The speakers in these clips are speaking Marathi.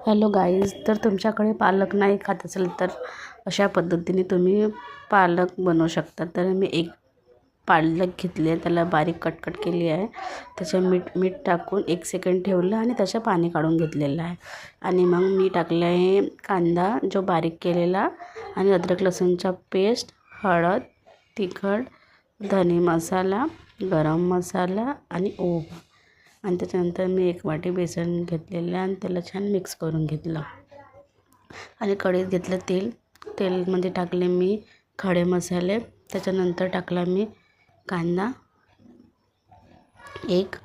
हॅलो गाईज, तर तुमच्याकडे पालक नाही खात असेल तर अशा पद्धतीने तुम्ही पालक बनवू शकता। तर मी एक पालक घेतली आहे, त्याला बारीक कट केली आहे, त्याच्या मीठ टाकून 1 सेकंड ठेवलं आणि त्याचं पाणी काढून घेतलेलं आहे। आणि मग मी टाकलं आहे कांदा जो बारीक केलेला आणि अद्रक लसूणचा पेस्ट, हळद, तिखट, धने मसाला, गरम मसाला आणि ओवा। आणि त्याच्यानंतर मी 1 वाटी बेसन घेतलेलं आणि त्याला छान मिक्स करून घेतलं। आणि कढईत घेतलं तेलमध्ये टाकले मी खडे मसाले, त्याच्यानंतर टाकला मी कांदा एक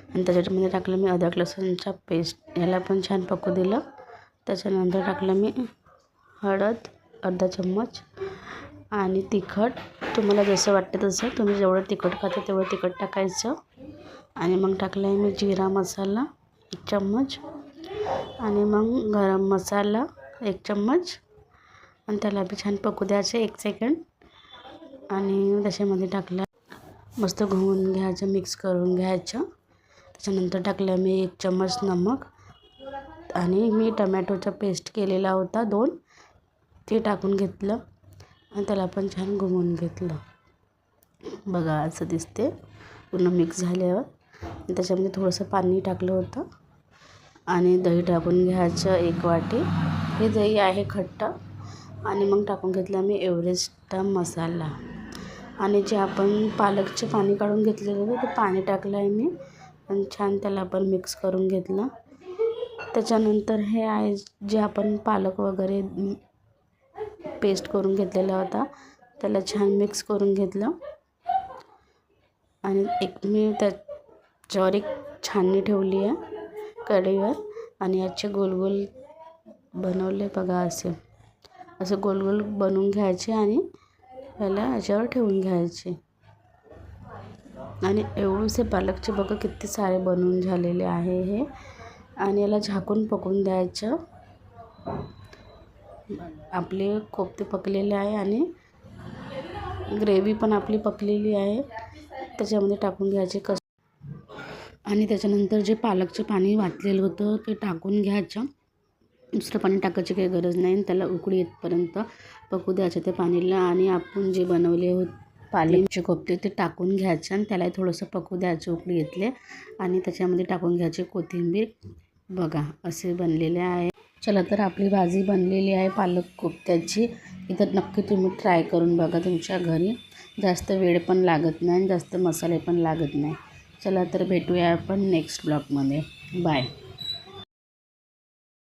आणि त्याच्यामध्ये टाकलं मी अद्रक लसूणचा पेस्ट, याला पण छान पकू दिलं। त्याच्यानंतर टाकलं मी हळद अर्धा चम्मच आणि तिखट, तुम्हाला जसं वाटतं तसं, तुम्ही जेवढं तिखट खाता तेवढं तिखट टाकायचं। आणि मग टाकलं आहे मी जिरा मसाला 1 चम्मच आणि मग गरम मसाला 1 चम्मच आणि त्याला बी छान पकू द्यायचं 1 सेकंड। आणि त्याच्यामध्ये टाकलं मस्त घुमवून घ्यायचं, मिक्स करून घ्यायचं। त्याच्यानंतर टाकलं मी 1 चम्मच नमक आणि मी टमॅटोचा पेस्ट केलेला होता 2, ते टाकून घेतलं आणि त्याला पण छान घुमवून घेतलं। बघा असं दिसते पूर्ण मिक्स झाल्यावर। त्याच्यामध्ये थोडंसं पाणी टाकलं होतं आणि दही टाकून घ्यायचं 1 वाटी, हे दही आहे खट्टा। आणि मग टाकून घेतला मी एव्हरेस्टचा मसाला आणि जे आपण पालकचे पाणी काढून घेतलेलं होतं ते पाणी टाकलं आहे मी आणि छान त्याला पण मिक्स करून घेतलं। त्याच्यानंतर हे आहे जे आपण पालक वगैरे पेस्ट करून घेतलेला होता, त्याला छान मिक्स करून घेतलं। आणि मी त्याच्यावर 1 छाननी ठेवली आहे कढईवर आणि याचे गोल बनवले बघा, असं गोल बनवून घ्यायचे आणि याला याच्यावर ठेवून घ्यायचे। आणि एवढेसे पालकचे बघा किती सारे बनवून झालेले आहे हे। आणि याला झाकून पकवून द्यायचं। आपले कोफ्ते पकलेले आहे आणि ग्रेव्ही पण आपली पकलेली आहे, त्याच्यामध्ये टाकून घ्यायचे आणि त्याच्यानंतर जे पालकचं पाणी वाटलेलं होतं ते टाकून घ्यायचं। दुसरं पाणी टाकायची काही गरज नाही, त्याला उकळी येतपर्यंत पकू द्यायचं ते पाणीला। आणि आपण जे बनवले होते पालकचे कोफ्ते ते टाकून घ्यायचं आणि त्यालाही थोडंसं पकू द्यायचं उकळी येतले। आणि त्याच्यामध्ये टाकून घ्यायची कोथिंबीर। बघा असे बनलेले आहे। चला तर आपली भाजी बनलेली आहे पालक कोफ्त्याची। इथं नक्की तुम्ही ट्राय करून बघा तुमच्या घरी, जास्त वेळ पण लागत नाही, जास्त मसाले पण लागत नाही। चला तर भेटूया आपण नेक्स्ट ब्लॉगमध्ये, बाय।